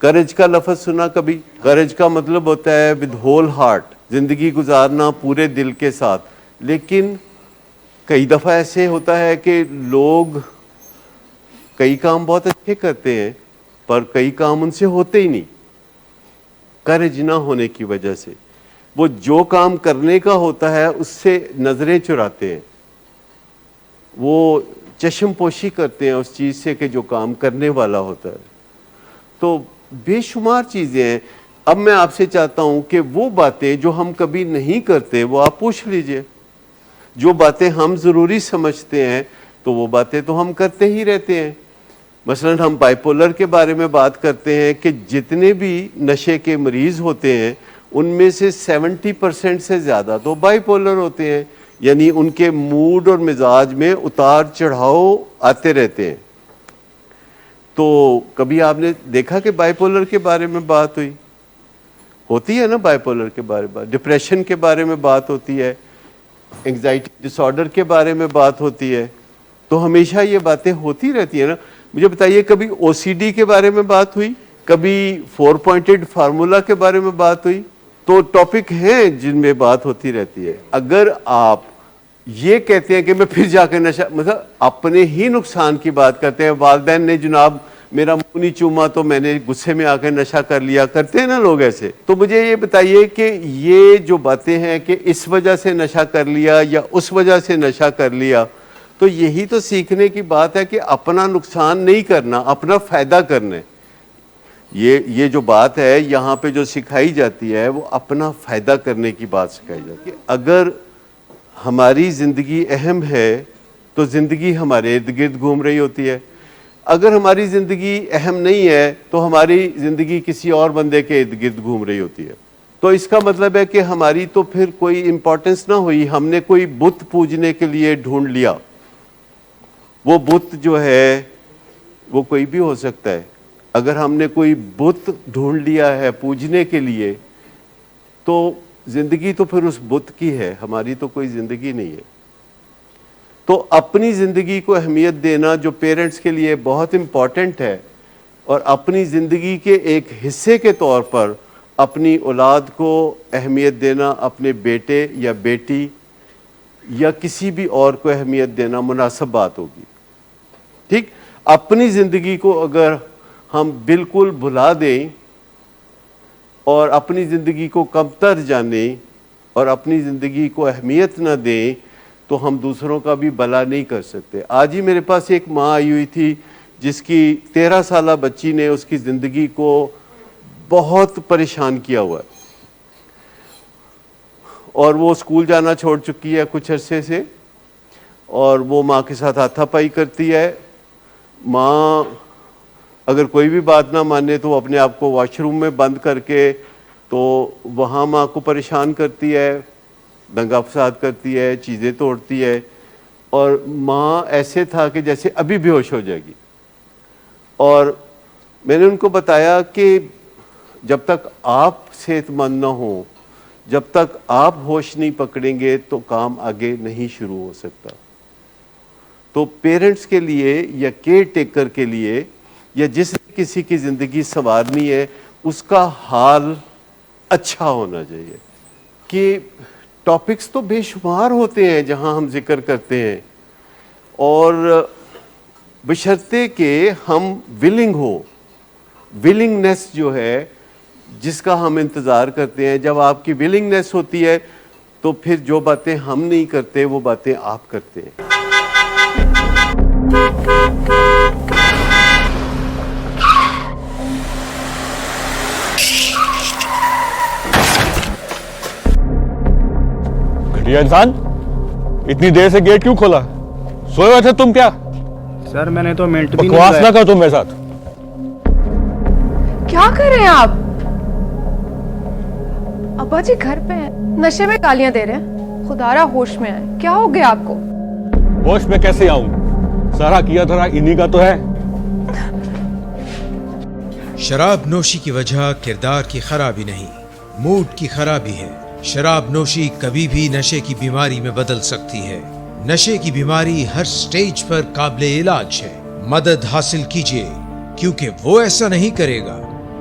کرج کا لفظ سنا کبھی؟ کرج کا مطلب ہوتا ہے ود ہول ہارٹ، زندگی گزارنا پورے دل کے ساتھ. لیکن کئی دفعہ ایسے ہوتا ہے کہ لوگ کئی کام بہت اچھے کرتے ہیں پر کئی کام ان سے ہوتے ہی نہیں، کرج نہ ہونے کی وجہ سے. وہ جو کام کرنے کا ہوتا ہے اس سے نظریں چراتے ہیں، وہ چشم پوشی کرتے ہیں اس چیز سے کہ جو کام کرنے والا ہوتا ہے. تو بے شمار چیزیں ہیں. اب میں آپ سے چاہتا ہوں کہ وہ باتیں جو ہم کبھی نہیں کرتے وہ آپ پوچھ لیجئے. جو باتیں ہم ضروری سمجھتے ہیں تو وہ باتیں تو ہم کرتے ہی رہتے ہیں. مثلا ہم بائیپولر کے بارے میں بات کرتے ہیں کہ جتنے بھی نشے کے مریض ہوتے ہیں ان میں سے 70% سے زیادہ تو بائیپولر ہوتے ہیں، یعنی ان کے موڈ اور مزاج میں اتار چڑھاؤ آتے رہتے ہیں. تو کبھی آپ نے دیکھا کہ بائیپولر کے بارے میں بات ہوتی ہے نا؟ بائیپولر کے بارے میں، ڈپریشن کے بارے میں بات ہوتی ہے، انگزائٹی ڈس آرڈر کے بارے میں بات ہوتی ہے. تو ہمیشہ یہ باتیں ہوتی رہتی ہیں نا. مجھے بتائیے کبھی او سی ڈی کے بارے میں بات ہوئی؟ کبھی 4 پوائنٹڈ فارمولا کے بارے میں بات ہوئی؟ تو ٹاپک ہیں جن میں بات ہوتی رہتی ہے. اگر آپ یہ کہتے ہیں کہ میں پھر جا کے نشہ، مطلب اپنے ہی نقصان کی بات کرتے ہیں. والدین نے جناب میرا منہ نہیں چوما تو میں نے غصے میں آ کے نشہ کر لیا، کرتے ہیں نا لوگ ایسے. تو مجھے یہ بتائیے کہ یہ جو باتیں ہیں کہ اس وجہ سے نشہ کر لیا یا اس وجہ سے نشہ کر لیا، تو یہی تو سیکھنے کی بات ہے کہ اپنا نقصان نہیں کرنا، اپنا فائدہ کرنا ہے. یہ جو بات ہے یہاں پہ جو سکھائی جاتی ہے وہ اپنا فائدہ کرنے کی بات سکھائی جاتی ہے. اگر ہماری زندگی اہم ہے تو زندگی ہمارے ارد گرد گھوم رہی ہوتی ہے. اگر ہماری زندگی اہم نہیں ہے تو ہماری زندگی کسی اور بندے کے ارد گرد گھوم رہی ہوتی ہے. تو اس کا مطلب ہے کہ ہماری تو پھر کوئی امپورٹنس نہ ہوئی. ہم نے کوئی بت پوجنے کے لیے ڈھونڈ لیا. وہ بت جو ہے وہ کوئی بھی ہو سکتا ہے. اگر ہم نے کوئی بت ڈھونڈ لیا ہے پوجنے کے لیے تو زندگی تو پھر اس بت کی ہے، ہماری تو کوئی زندگی نہیں ہے. تو اپنی زندگی کو اہمیت دینا جو پیرنٹس کے لیے بہت امپورٹنٹ ہے، اور اپنی زندگی کے ایک حصے کے طور پر اپنی اولاد کو اہمیت دینا، اپنے بیٹے یا بیٹی یا کسی بھی اور کو اہمیت دینا مناسب بات ہوگی. ٹھیک؟ اپنی زندگی کو اگر ہم بالکل بھلا دیں اور اپنی زندگی کو کمتر جانیں اور اپنی زندگی کو اہمیت نہ دیں تو ہم دوسروں کا بھی بھلا نہیں کر سکتے. آج ہی میرے پاس ایک ماں آئی ہوئی تھی جس کی 13 سالہ بچی نے اس کی زندگی کو بہت پریشان کیا ہوا ہے، اور وہ اسکول جانا چھوڑ چکی ہے کچھ عرصے سے، اور وہ ماں کے ساتھ ہاتھا پائی کرتی ہے. ماں اگر کوئی بھی بات نہ مانے تو وہ اپنے آپ کو واش روم میں بند کر کے تو وہاں ماں کو پریشان کرتی ہے، دنگا فساد کرتی ہے، چیزیں توڑتی ہے. اور ماں ایسے تھا کہ جیسے ابھی بے ہوش ہو جائے گی. اور میں نے ان کو بتایا کہ جب تک آپ صحت مند نہ ہوں، جب تک آپ ہوش نہیں پکڑیں گے تو کام آگے نہیں شروع ہو سکتا. تو پیرنٹس کے لیے یا کیئر ٹیکر کے لیے یا جس نے کسی کی زندگی سنوارنی ہے اس کا حال اچھا ہونا چاہیے. کہ ٹاپکس تو بے شمار ہوتے ہیں جہاں ہم ذکر کرتے ہیں، اور بشرطے کہ ہم ولنگ ہو، ولنگنس جو ہے جس کا ہم انتظار کرتے ہیں، جب آپ کی ولنگنس ہوتی ہے تو پھر جو باتیں ہم نہیں کرتے وہ باتیں آپ کرتے ہیں. گھٹیا انسان، اتنی دیر سے گیٹ کیوں کھولا؟ سوئے ہوئے تھے تم کیا؟ سر میں نے تو منٹ بھی بکواس نہ کر تم میرے ساتھ. کیا کر رہے ہیں آپ؟ ابا جی گھر پہ ہیں، نشے میں گالیاں دے رہے ہیں. خدا را ہوش میں آئے. کیا ہو گیا آپ کو؟ ہوش میں کیسے آؤں؟ سارا کیا دھرا انہی کا تو ہے. شراب نوشی کی وجہ کردار کی خرابی نہیں، موڈ کی خرابی ہے. شراب نوشی کبھی بھی نشے کی بیماری میں بدل سکتی ہے. نشے کی بیماری ہر سٹیج پر قابل علاج ہے. مدد حاصل کیجیے، کیونکہ وہ ایسا نہیں کرے گا